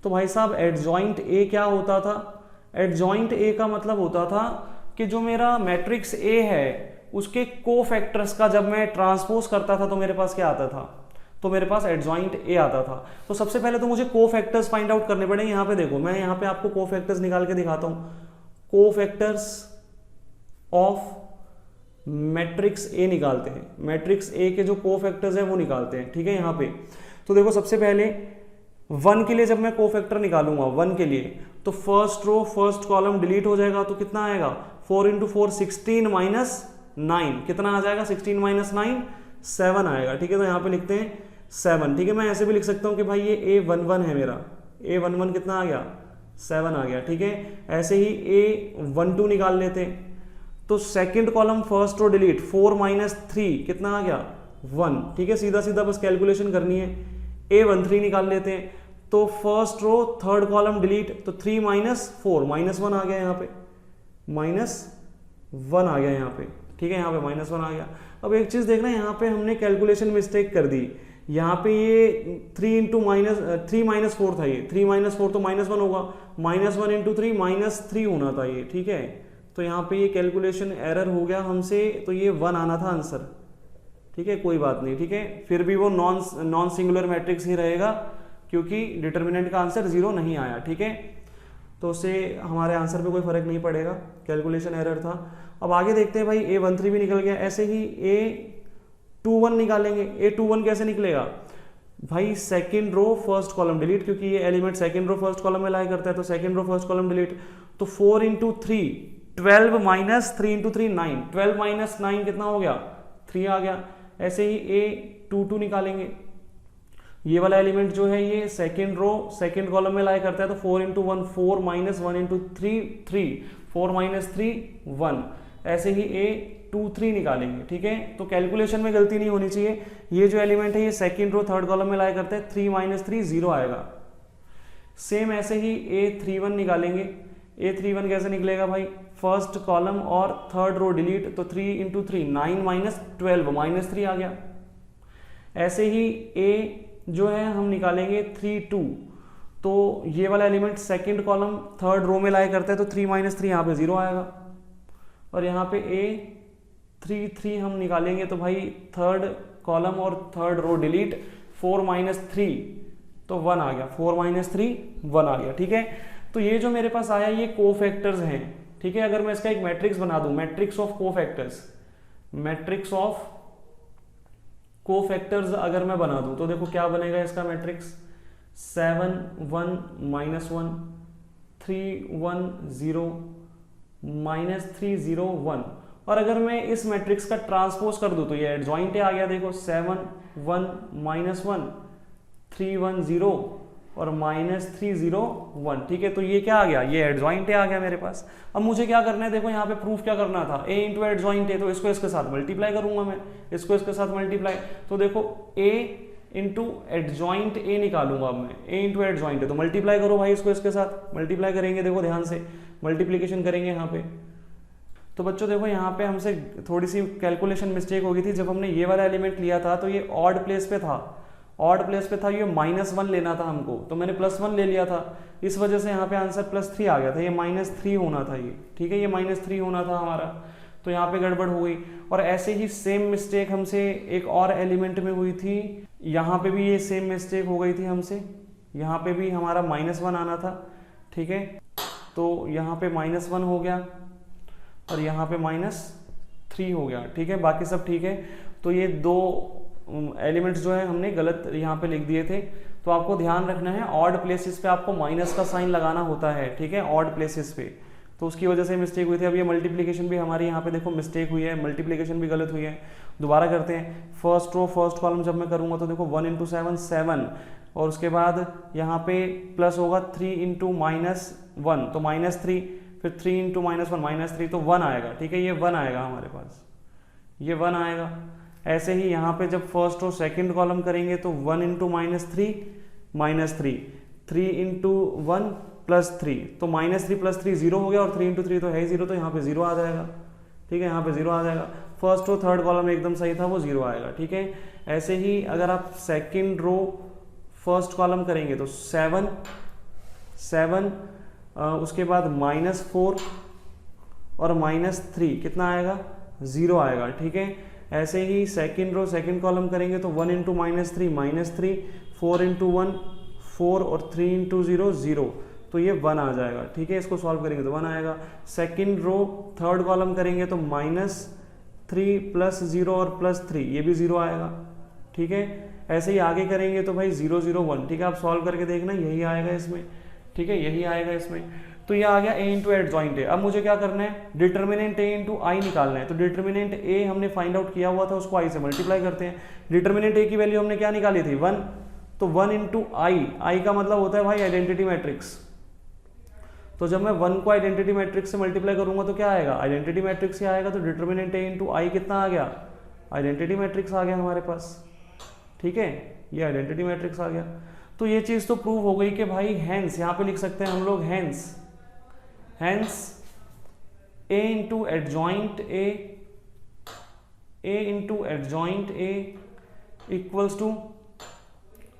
A: तो भाई साहब एडजॉइंट ए क्या होता था, एडजॉइंट ए का मतलब होता था कि जो मेरा मैट्रिक्स ए है उसके कोफैक्टर्स का जब मैं ट्रांसपोज करता था तो मेरे पास क्या आता था, तो मेरे पास एडजॉइंट ए आता था। तो सबसे पहले तो मुझे कोफैक्टर्स फाइंड आउट करने पड़ेंगे। यहाँ पे देखो मैं यहाँ पे आपको कोफैक्टर्स निकाल के दिखाता हूँ, कोफैक्टर्स ऑफ मैट्रिक्स ए निकालते हैं, मैट्रिक्स ए के जो कोफैक्टर्स हैं वो निकालते हैं, ठीक है। यहाँ पे तो देखो सबसे पहले 1 के लिए जब मैं कोफैक्टर निकालूंगा 1 के लिए तो first row first column delete हो जाएगा, तो कितना आएगा 4 इंटू 4 16 माइनस 9, कितना आ जाएगा 16 माइनस 9 7 आएगा, ठीक है। तो यहाँ पे लिखते हैं 7, ठीक है। मैं ऐसे भी लिख सकता हूँ कि भाई ये A11 है मेरा, A11 कितना आ गया 7 आ गया, ठीक है। ऐसे ही A12 निकाल लेते हैं, तो second column first row delete 4 minus 3 कितना आ गया 1, ठीक है। सीधा सीधा बस कैलकुलेशन करनी है। A13 निकाल लेते हैं, तो first row third column delete, तो 3 माइनस 4 माइनस 1 आ गया यहाँ पे, माइनस 1 आ गया यहाँ पे, ठीक है, यहाँ पे माइनस 1 आ गया। अब एक चीज देखना, यहाँ पे हमने कैलकुलेशन मिस्टेक कर दी, यहाँ पे ये 3 माइनस 4 था, ये 3 माइनस 4 तो माइनस 1 होगा, माइनस 1 इंटू 3 माइनस 3 होना था ये, ठीक है। तो यहाँ पे ये कैलकुलेशन एरर हो गया हमसे, तो ये 1 आना था आंसर, ठीक है, कोई बात नहीं, ठीक है। फिर भी वो नॉन सिंगुलर मैट्रिक्स ही रहेगा क्योंकि डिटरमिनेंट का आंसर 0 नहीं आया, ठीक है। तो उससे हमारे आंसर पे कोई फर्क नहीं पड़ेगा, कैलकुलेशन एरर था। अब आगे देखते हैं भाई A13 भी निकल गया, ऐसे ही A21 निकालेंगे। A21 कैसे निकलेगा भाई, second row first column delete, क्योंकि ये element second row first column में लाई करता है, तो second row first column delete, तो 4 इंटू 3 12 माइनस 3 इंटू 3 9, 12 माइनस 9 कितना हो गया 3 आ गया। ऐसे ही A22 निकालेंगे, ये वाला एलिमेंट जो है ये सेकंड रो सेकंड कॉलम में लाई करता है, तो 4 इंटू 1 4 माइनस 1 इंटू 3 3 4 माइनस 3 1। ऐसे ही A23 निकालेंगे, ठीक है। तो कैलकुलेशन में गलती नहीं होनी चाहिए, ये जो एलिमेंट है ये सेकंड रो थर्ड कॉलम में लाई करता है, 3 माइनस 3 0 आएगा। सेम ऐसे ही A31 निकालेंगे, A31 कैसे निकलेगा भाई, फर्स्ट कॉलम और थर्ड रो डिलीट, तो 3 इंटू 3 9 माइनस 12 माइनस 3 आ गया। ऐसे ही A जो है हम निकालेंगे 3 2, तो ये वाला element second column third row में लाई करता है, तो 3 माइनस 3 यहाँ पे 0 आएगा। और यहाँ पे A33 हम निकालेंगे, तो भाई थर्ड कॉलम और थर्ड रो डिलीट, 4 माइनस 3 तो 1 आ गया, 4 माइनस 3 1 आ गया, ठीक है। तो ये जो मेरे पास आया ये कोफैक्टर्स हैं, ठीक है। अगर मैं इसका एक मैट्रिक्स बना दूं, matrix of cofactors, matrix of cofactors अगर मैं बना दूं तो देखो क्या बनेगा इसका मैट्रिक्स, 7 1 माइनस 1 3 1 0 माइनस 3 0 1। और अगर मैं इस मैट्रिक्स का ट्रांसपोज कर दूं तो ये एडजॉइंट आ गया, देखो 7 1 माइनस 1 3 1 0 और माइनस 3 0 1, ठीक है। तो ये क्या आ गया, ये एडजॉइंट आ गया मेरे पास। अब मुझे क्या करना है, देखो यहाँ पे प्रूफ क्या करना था, A इंटू एडजॉइंट, तो इसको इसके साथ मल्टीप्लाई करूंगा मैं, इसको इसके साथ मल्टीप्लाई, तो देखो A इंटू एडजॉइंट A निकालूंगा अब मैं, A इंटू एडजॉइंट, तो मल्टीप्लाई करो भाई इसको इसके साथ, मल्टीप्लाई करेंगे, देखो ध्यान से मल्टीप्लीकेशन करेंगे यहाँ पे। तो बच्चों देखो यहाँ पे हमसे थोड़ी सी कैलकुलेशन मिस्टेक हो गई थी, जब हमने ये वाला एलिमेंट लिया था तो ये ऑड प्लेस पे था, ऑड प्लेस पे था, ये -1 लेना था हमको, तो मैंने +1 ले लिया था, इस वजह से यहाँ पे आंसर +3 आ गया था, ये -3 होना था ये, ठीक है, ये -3 होना था हमारा, तो यहाँ पे गड़बड़ हो गई। और ऐसे ही सेम मिस्टेक हमसे एक और एलिमेंट में हुई थी, यहाँ पे भी ये सेम मिस्टेक हो गई थी हमसे, यहाँ पे भी हमारा -1 आना था, ठीक है। तो यहाँ पे -1 हो गया और यहाँ पे -3 हो गया, ठीक है, बाकी सब ठीक है। तो ये दो एलिमेंट्स जो है हमने गलत यहाँ पे लिख दिए थे, तो आपको ध्यान रखना है ऑड प्लेसेस पे आपको माइनस का साइन लगाना होता है, ठीक है, ऑड प्लेसेस पे, तो उसकी वजह से मिस्टेक हुई थी। अब ये मल्टीप्लिकेशन भी हमारी यहाँ पे देखो मिस्टेक हुई है, मल्टीप्लिकेशन भी गलत हुई है। दोबारा करते हैं, फर्स्ट रो फर्स्ट कॉलम जब मैं करूँगा तो देखो 1 × 7 7, और उसके बाद यहाँ पे प्लस होगा 3 × -1 तो -3, फिर 3 × -1 -3, तो 1 आएगा, ठीक है, ये 1 आएगा हमारे पास, ये 1 आएगा। ऐसे ही यहाँ पे जब फर्स्ट और सेकंड कॉलम करेंगे तो 1 × -3 -3, 3 × 1 +3, तो -3 + 3 0 हो गया, और 3 × 3 तो है 0, तो यहाँ पे 0 आ जाएगा, ठीक है, यहाँ पे 0 आ जाएगा। फर्स्ट और थर्ड कॉलम एकदम सही था, वो 0 आएगा, ठीक है। ऐसे ही अगर आप सेकंड रो फर्स्ट कॉलम करेंगे तो 7 7, उसके बाद -4 और -3 कितना आएगा, 0 आएगा, ठीक है। ऐसे ही सेकंड रो सेकंड कॉलम करेंगे तो 1 × -3 -3, 4 × 1 4, और 3 × 0 0, तो ये 1 आ जाएगा, ठीक है। इसको सॉल्व करेंगे तो 1 आएगा। सेकंड रो थर्ड कॉलम करेंगे तो -3 + 0 और +3, ये भी 0 आएगा, ठीक है। ऐसे ही आगे करेंगे तो भाई 0 0 1, ठीक है, आप सॉल्व करके देखना, यही आएगा इसमें, ठीक है, यही आएगा इसमें। तो ये आ गया a × एडजॉइंट ए। अब मुझे क्या करना है, डिटर्मिनेंट a × i निकालना है। तो डिटर्मिनेंट a हमने फाइंड आउट किया हुआ था, उसको i से मल्टीप्लाई करते हैं। डिटर्मिनेंट a की वैल्यू हमने क्या निकाली थी, 1, तो 1 × i का मतलब होता है भाई आइडेंटिटी मैट्रिक्स। तो जब मैं 1 को आइडेंटिटी मैट्रिक्स से मल्टीप्लाई करूंगा तो क्या आएगा, आइडेंटिटी मैट्रिक्स से आएगा। तो डिटर्मिनेंट a × i कितना आ गया, आइडेंटिटी मैट्रिक्स आ गया हमारे पास, ठीक है, ये आइडेंटिटी मैट्रिक्स आ गया। तो ये चीज तो प्रूव हो गई कि भाई हैंस, यहाँ पे लिख सकते हैं हम लोग hence a × adjoint a equals to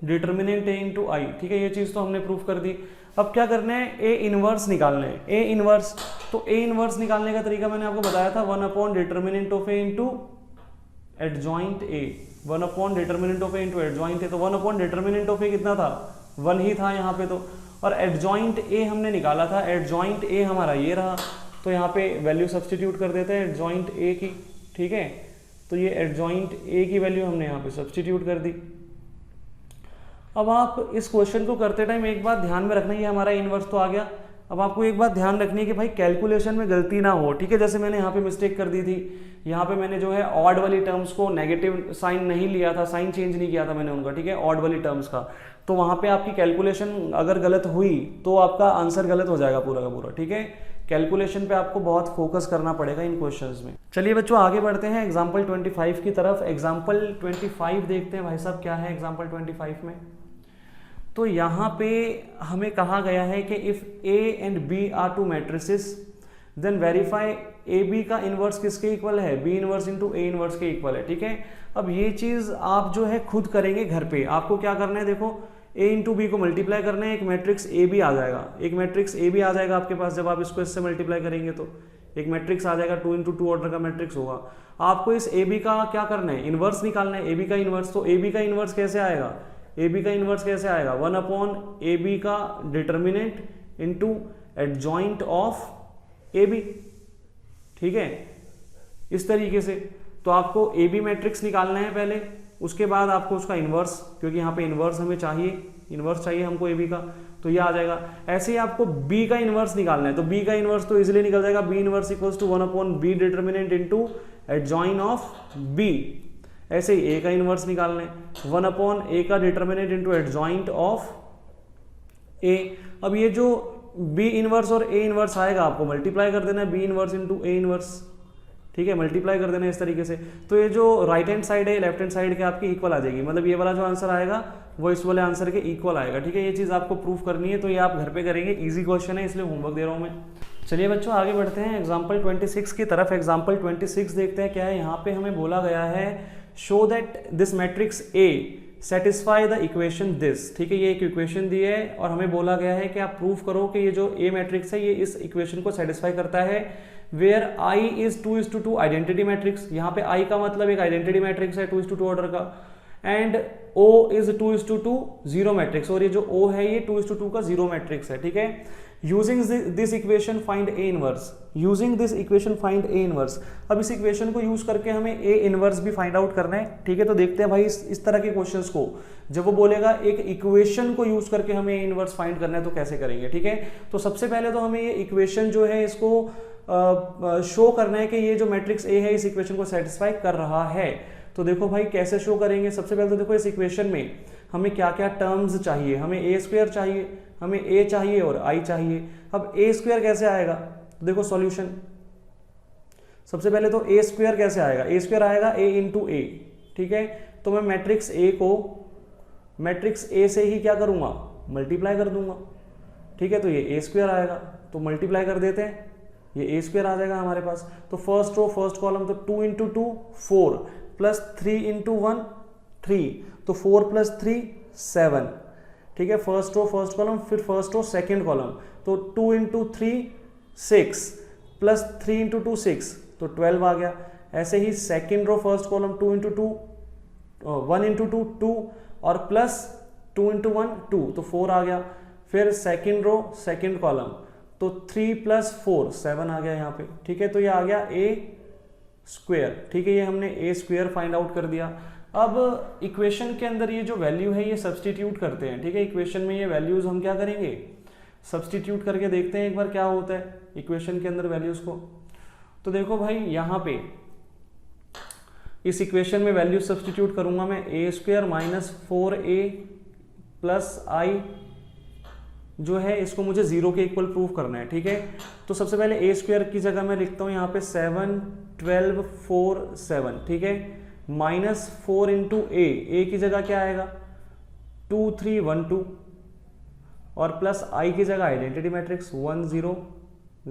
A: determinant a × i, ठीक है, ये चीज तो हमने प्रूफ कर दी। अब क्या करना है, a इनवर्स निकालना है, a इनवर्स। तो a इनवर्स निकालने का तरीका मैंने आपको बताया था, 1 determinant of a × adjoint a, 1 determinant of a × adjoint a। तो 1 डिटर्मिनेंट ऑफ a कितना था, 1 ही था यहाँ पे, तो और एडजॉइंट a हमने निकाला था, एडजॉइंट a हमारा ये रहा, तो यहाँ पे वैल्यू सब्स्टिट्यूट कर देते हैं एडजॉइंट a की, ठीक है। तो ये एडजॉइंट a की वैल्यू हमने यहाँ पे सब्स्टिट्यूट कर दी। अब आप इस क्वेश्चन को करते टाइम एक बात ध्यान में रखना, ये हमारा इनवर्स तो आ गया। अब आपको एक बात ध्यान रखनी है कि भाई कैलकुलेशन में गलती ना हो, ठीक है। जैसे मैंने यहाँ पे मिस्टेक कर दी थी, यहाँ पे मैंने जो है ऑड वाली टर्म्स को नेगेटिव साइन नहीं लिया था, साइन चेंज नहीं किया था मैंने उनका, ठीक है, ऑड वाली टर्म्स का। तो वहाँ पे आपकी कैलकुलेशन अगर गलत हुई तो आपका आंसर गलत हो जाएगा पूरा का पूरा, ठीक है। कैलकुलेशन पे आपको बहुत फोकस करना पड़ेगा इन क्वेश्चंस में। चलिए बच्चों आगे बढ़ते हैं एग्जाम्पल 25 की तरफ। एग्जाम्पल 25 देखते हैं भाई साहब क्या है एग्जाम्पल 25 में। तो यहाँ पे हमें कहा गया है कि if a and b are two matrices then verify A B का इनवर्स किसके इक्वल है, b inverse into A inverse के इक्वल है, ठीक है। अब ये चीज आप जो है खुद करेंगे घर पे। आपको क्या करना है, देखो a इंटू बी को मल्टीप्लाई करना है, एक मैट्रिक्स ए बी आ जाएगा, एक मैट्रिक्स ए बी आ जाएगा आपके पास। जब आप इसको इससे मल्टीप्लाई करेंगे तो एक मैट्रिक्स आ जाएगा, 2 इंटू 2 ऑर्डर का मैट्रिक्स होगा। आपको इस ए बी का क्या करना है, इनवर्स निकालना है, ए बी का इनवर्स। तो ए बी का इनवर्स कैसे आएगा, ए बी का इनवर्स कैसे आएगा, 1 ए बी का determinant into adjoint of A B, ठीक है, इस तरीके से। तो आपको ए बी मैट्रिक्स निकालना है पहले, उसके बाद आपको उसका इनवर्स, क्योंकि यहाँ पे इनवर्स हमें चाहिए, इनवर्स चाहिए हमको ए बी का, तो ये आ जाएगा। ऐसे ही आपको बी का इनवर्स निकालना है, तो बी का इनवर्स तो इजीली निकल जाएगा, B inverse equals to 1 B determinant into adjoint of B. ऐसे ही ए का इनवर्स निकालना है, 1 ए का डिटर्मिनेंट इंटू एडजॉइंट ऑफ ए। अब ये जो बी इनवर्स और ए इनवर्स आएगा आपको मल्टीप्लाई कर देना है, B inverse into A inverse, ठीक है, मल्टीप्लाई कर देना है इस तरीके से। तो ये जो राइट हैंड साइड है लेफ्ट हैंड साइड के आपकी इक्वल आ जाएगी, मतलब ये वाला जो आंसर आएगा वो इस वाले आंसर के इक्वल आएगा, ठीक है। ये चीज आपको प्रूफ करनी है, तो ये आप घर पे करेंगे, इजी क्वेश्चन है इसलिए होमवर्क दे रहा हूँ मैं। चलिए बच्चों आगे बढ़ते हैं एग्जाम्पल 26 की तरफ। एग्जाम्पल 26 देखते हैं क्या है। यहाँ पे हमें बोला गया है show that this matrix A satisfy the equation this, ठीक है। ये एक इक्वेशन दी है और हमें बोला गया है कि आप प्रूफ करो कि ये जो ए मैट्रिक्स है ये इस इक्वेशन को सेटिस्फाई करता है, where I is 2:2 identity matrix. यहाँ पे आई का मतलब एक आइडेंटिटी मैट्रिक्स है 2:2 ऑर्डर का, and O is 2:2 zero matrix, और ये जो ओ है ये 2:2 का जीरो मैट्रिक्स है, ठीक है। Using this equation find A inverse, using this equation find A inverse. अब इस इक्वेशन को यूज करके हमें ए इनवर्स भी फाइंड आउट करना है, ठीक है। तो देखते हैं भाई इस तरह के क्वेश्चंस को जब वो बोलेगा एक इक्वेशन को यूज करके हमें ए इनवर्स फाइंड करना है तो कैसे करेंगे, ठीक है। तो सबसे पहले तो हमें ये इक्वेशन जो है इसको शो करना है कि ये जो मैट्रिक्स ए है इस इक्वेशन को सेटिस्फाई कर रहा है। तो देखो भाई कैसे शो करेंगे, सबसे पहले तो देखो इस इक्वेशन में हमें क्या क्या टर्म्स चाहिए, हमें ए स्क्वायर चाहिए, हमें ए चाहिए और आई चाहिए। अब ए स्क्वायर कैसे आएगा, तो देखो सॉल्यूशन, सबसे पहले तो ए स्क्वायर कैसे आएगा, ए स्क्वायर आएगा ए इंटू ए, ठीक है। तो मैं मैट्रिक्स ए को मैट्रिक्स ए से ही क्या करूंगा, मल्टीप्लाई कर दूंगा, ठीक है। तो ये ए स्क्वायर आएगा, तो मल्टीप्लाई कर देते हैं, ये ए स्क्वायर आ जाएगा हमारे पास। तो फर्स्ट रो फर्स्ट कॉलम, तो 2 इंटू 2 4 प्लस 3 इंटू 1 3, तो 4 प्लस 3 7, ठीक है। फर्स्ट रो फर्स्ट कॉलम, फिर फर्स्ट रो सेकेंड कॉलम, तो 2 इंटू 3 6 प्लस 3 इंटू 2 6, तो 12 आ गया। ऐसे ही second row first column 2 into 2 1 into 2 2 और प्लस 2 इंटू 1 2, तो 4 आ गया। फिर सेकेंड रो सेकेंड कॉलम, तो 3 प्लस 4 7 आ गया यहाँ पे, ठीक है। तो ये आ गया ए स्क्वायर, ठीक है। ये हमने ए स्क्वायर फाइंड आउट कर दिया। अब इक्वेशन के अंदर ये जो वैल्यू है ये सब्सटीट्यूट करते हैं, ठीक है। इक्वेशन में ये वैल्यूज हम क्या करेंगे, सब्सटीट्यूट करके देखते हैं एक बार क्या होता है इक्वेशन के अंदर वैल्यूज को। तो देखो भाई यहाँ पे इस इक्वेशन में वैल्यू सब्सटीट्यूट करूंगा मैं, ए स्क्वायर माइनस 4a प्लस आई जो है इसको मुझे 0 के इक्वल प्रूव करना है, ठीक है। तो सबसे पहले ए स्क्वायर की जगह मैं लिखता हूँ यहाँ पे 7 12 4 7, ठीक है। माइनस 4 इंटू ए की जगह क्या आएगा 2 3 1 2 और प्लस आई की जगह आइडेंटिटी मैट्रिक्स 1 0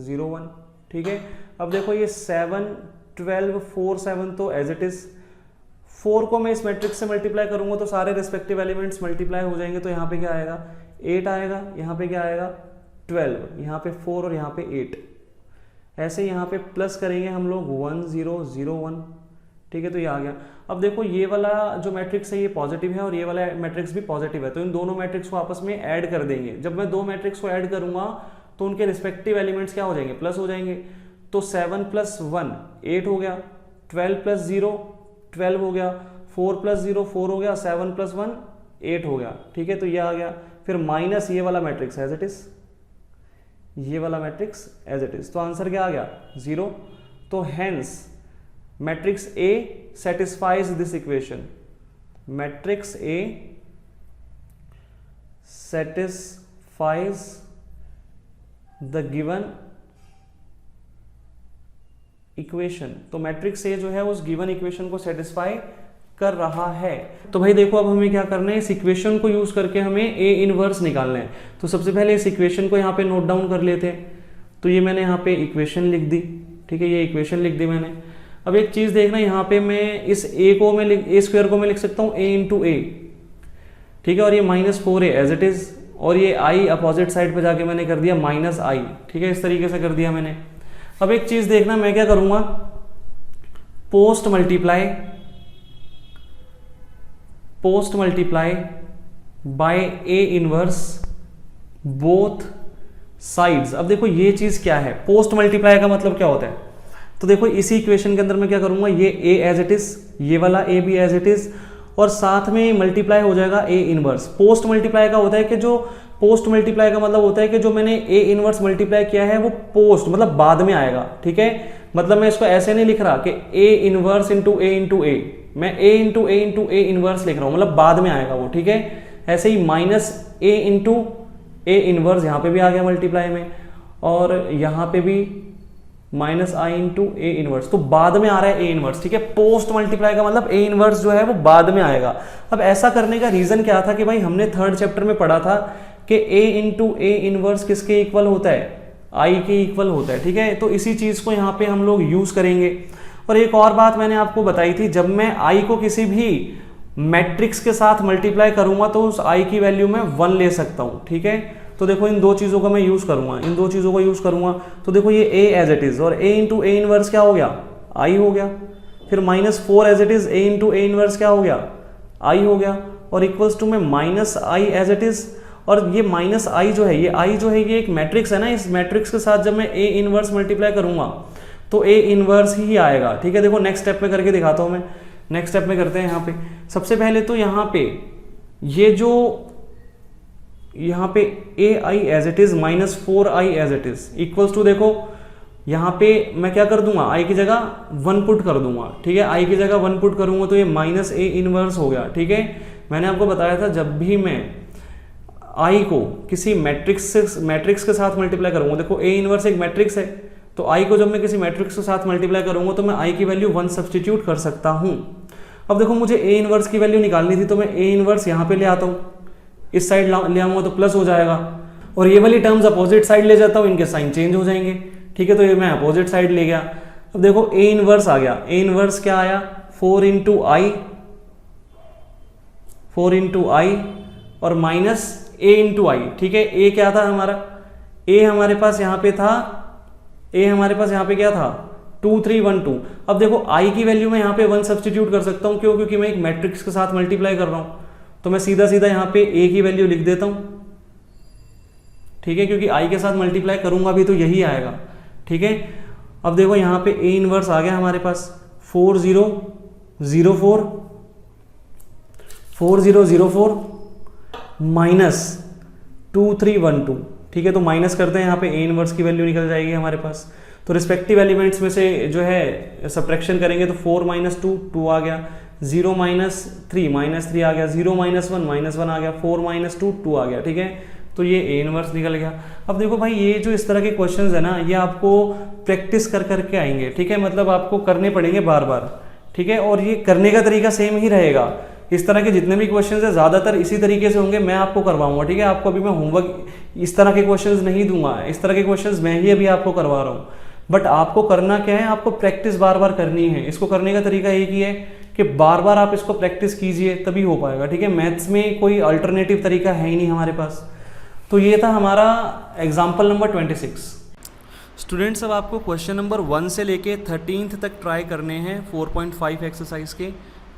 A: 0 1, ठीक है। अब देखो ये 7 12 4 7 तो एज इट इज, 4 को मैं इस मैट्रिक्स से मल्टीप्लाई करूंगा तो सारे रिस्पेक्टिव एलिमेंट्स मल्टीप्लाई हो जाएंगे। तो यहाँ पे क्या आएगा 8 आएगा, यहाँ पे क्या आएगा 12, यहाँ पे 4 और यहाँ पे 8। ऐसे यहाँ पे प्लस करेंगे हम लोग 1 0 0 1, ठीक है। तो ये आ गया। अब देखो ये वाला जो मैट्रिक्स है ये पॉजिटिव है और ये वाला मैट्रिक्स भी पॉजिटिव है, तो इन दोनों मैट्रिक्स को आपस में ऐड कर देंगे। जब मैं दो मैट्रिक्स को ऐड करूंगा तो उनके रिस्पेक्टिव एलिमेंट्स क्या हो जाएंगे, प्लस हो जाएंगे। तो 7 प्लस 1 8 हो गया, 12 प्लस 0 12 हो गया, 4 प्लस 0 4 हो गया, 7 प्लस 1 8 हो गया, ठीक है। तो ये आ गया। फिर माइनस ये वाला मैट्रिक्स एज इट इज, ये वाला मैट्रिक्स एज इट इज, तो आंसर क्या आ गया 0। तो hence matrix A satisfies this equation, matrix A satisfies the given equation. तो मैट्रिक्स ए जो है उस गिवन इक्वेशन को सेटिस्फाई कर रहा है। तो भाई देखो अब हमें क्या करना है, इस इक्वेशन को यूज करके हमें ए इनवर्स निकालना है। तो सबसे पहले इस इक्वेशन को यहाँ पे नोट डाउन कर लेते हैं। तो ये मैंने यहाँ पे इक्वेशन लिख दी, ठीक है, ये इक्वेशन लिख दी मैंने। अब एक चीज देखना, यहाँ पे मैं इस ए को मैं ए स्क्वायर को मैं लिख सकता हूँ ए इंटू ए, ठीक है, और ये -4 है एज इट इज, और ये आई अपोजिट साइड पे जाके मैंने कर दिया -i, ठीक है, इस तरीके से कर दिया मैंने। अब एक चीज देखना, मैं क्या करूंगा, post multiply by A inverse both sides. अब देखो ये चीज क्या है, पोस्ट मल्टीप्लाई का मतलब क्या होता है। तो देखो इसी इक्वेशन के अंदर मैं क्या करूंगा, ये ए एज इट इज, ये वाला ए भी एज इट इज, और साथ में मल्टीप्लाई हो जाएगा ए इनवर्स। पोस्ट मल्टीप्लाई का होता है कि जो पोस्ट मल्टीप्लाई का मतलब होता है कि जो मैंने ए इनवर्स मल्टीप्लाई किया है वो पोस्ट मतलब बाद में आएगा, ठीक है। मतलब मैं इसको ऐसे नहीं लिख रहा कि ए इनवर्स इंटू ए, मैं ए इंटू ए इनवर्स लिख रहा हूं, मतलब बाद में आएगा वो, ठीक है। ऐसे ही -a इंटू ए इनवर्स यहाँ पे भी आ गया मल्टीप्लाई में, और यहाँ पे भी -i इंटू ए इनवर्स, तो बाद में आ रहा है ए इनवर्स, ठीक है। पोस्ट मल्टीप्लाई का मतलब ए इनवर्स जो है वो बाद में आएगा। अब ऐसा करने का रीजन क्या था कि भाई हमने 3rd चैप्टर में पढ़ा था कि a इंटू ए इनवर्स किसके इक्वल होता है, i के इक्वल होता है, ठीक है। तो इसी चीज को यहाँ पे हम लोग यूज करेंगे। और एक और बात मैंने आपको बताई थी, जब मैं i को किसी भी मैट्रिक्स के साथ मल्टीप्लाई करूंगा तो उस i की वैल्यू में 1 ले सकता हूं, ठीक है। तो देखो इन दो चीजों का मैं यूज करूंगा, इन दो चीजों को यूज करूंगा। तो देखो ये a एज इट इज, और a इंटू ए इनवर्स क्या हो गया, i हो गया। फिर -4 as it is, a into A inverse क्या हो गया, i हो गया, और इक्वल्स टू में -i एज इट इज, और ये माइनस आई जो है, ये आई जो है ये एक मैट्रिक्स है ना, इस मैट्रिक्स के साथ जब मैं ए इनवर्स मल्टीप्लाई करूंगा तो ए इनवर्स ही आएगा। ठीक है, देखो नेक्स्ट स्टेप में करके दिखाता हूं मैं। नेक्स्ट स्टेप में करते हैं यहाँ पे। सबसे पहले तो यहाँ पे ये जो यहाँ पे a i as it is minus 4i as it is equals to, देखो यहाँ पे मैं क्या कर दूंगा, i की जगह 1 पुट कर दूंगा। ठीक है, i की जगह 1 पुट करूंगा तो ये माइनस ए इनवर्स हो गया। ठीक है, मैंने आपको बताया था जब भी मैं i को किसी मैट्रिक्स के साथ मल्टीप्लाई करूंगा, देखो a इनवर्स एक मैट्रिक्स है, तो i को जब मैं किसी मैट्रिक्स के साथ मल्टीप्लाई करूंगा तो मैं i की वैल्यू 1 सब्सटीट्यूट कर सकता हूं। अब देखो मुझे a इनवर्स की वैल्यू निकालनी थी तो मैं a इनवर्स यहाँ पे ले आता हूँ, इस साइड ले आऊंगा तो प्लस हो जाएगा, और ये वाली टर्म्स अपोजिट साइड ले जाता हूँ, इनके साइन चेंज हो जाएंगे। ठीक है, तो ये मैं अपोजिट साइड ले गया। अब देखो a इनवर्स आ गया, a इनवर्स क्या आया 4 इंटू आई और माइनस a इंटू आई। ठीक है, a क्या था हमारा, a हमारे पास यहाँ पे था, a हमारे पास यहाँ पे क्या था 2 3 1 2। अब देखो i की वैल्यू मैं यहाँ पे 1 सब्सटीट्यूट कर सकता हूँ, क्यों, क्योंकि मैं एक मैट्रिक्स के साथ मल्टीप्लाई कर रहा हूँ, तो मैं सीधा सीधा यहाँ पे a की वैल्यू लिख देता हूँ। ठीक है, क्योंकि i के साथ मल्टीप्लाई करूंगा भी तो यही आएगा। ठीक है, अब देखो यहाँ पे a इनवर्स आ गया हमारे पास 4004 माइनस 2312। ठीक है, तो माइनस करते हैं, यहाँ पे a इनवर्स की वैल्यू निकल जाएगी हमारे पास। तो रिस्पेक्टिव एलिमेंट्स में से जो है सब्ट्रैक्शन करेंगे तो 4 माइनस 2 आ गया, 0 माइनस 3 आ गया, 0 माइनस 1 आ गया, 4 माइनस 2 आ गया। ठीक है, तो ये a इनवर्स निकल गया। अब देखो भाई ये जो इस तरह के क्वेश्चंस है ना, ये आपको प्रैक्टिस कर करके आएंगे। ठीक है, मतलब आपको करने पड़ेंगे बार बार। ठीक है, और ये करने का तरीका सेम ही रहेगा। इस तरह के जितने भी क्वेश्चंस है ज़्यादातर इसी तरीके से होंगे, मैं आपको करवाऊंगा। ठीक है, आपको अभी मैं होमवर्क इस तरह के क्वेश्चंस नहीं दूंगा, इस तरह के क्वेश्चंस मैं ही अभी आपको करवा रहा हूँ। बट आपको करना क्या है, आपको प्रैक्टिस बार बार करनी है। इसको करने का तरीका एक ही है कि बार बार आप इसको प्रैक्टिस कीजिए, तभी हो पाएगा। ठीक है, मैथ्स में कोई अल्टरनेटिव तरीका है ही नहीं हमारे पास। तो ये था हमारा एग्जाम्पल नंबर 26। स्टूडेंट्स, अब आपको क्वेश्चन नंबर 1 से लेके 13th तक ट्राई करने हैं 4.5 एक्सरसाइज के।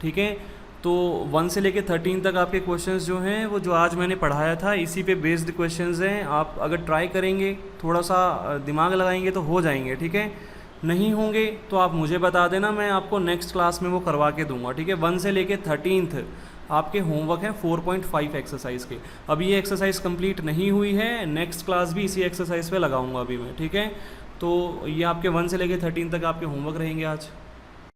A: ठीक है, तो 1 से लेके 13 तक आपके क्वेश्चंस जो हैं वो जो आज मैंने पढ़ाया था इसी पे बेस्ड क्वेश्चंस हैं। आप अगर ट्राई करेंगे, थोड़ा सा दिमाग लगाएंगे तो हो जाएंगे। ठीक है, नहीं होंगे तो आप मुझे बता देना, मैं आपको नेक्स्ट क्लास में वो करवा के दूंगा। ठीक है, 1 से लेके 13th आपके होमवर्क है 4.5 एक्सरसाइज के। अभी ये एक्सरसाइज कंप्लीट नहीं हुई है, नेक्स्ट क्लास भी इसी एक्सरसाइज पे लगाऊंगा अभी मैं। ठीक है, तो ये आपके 1 से लेके 13 तक आपके होमवर्क रहेंगे आज।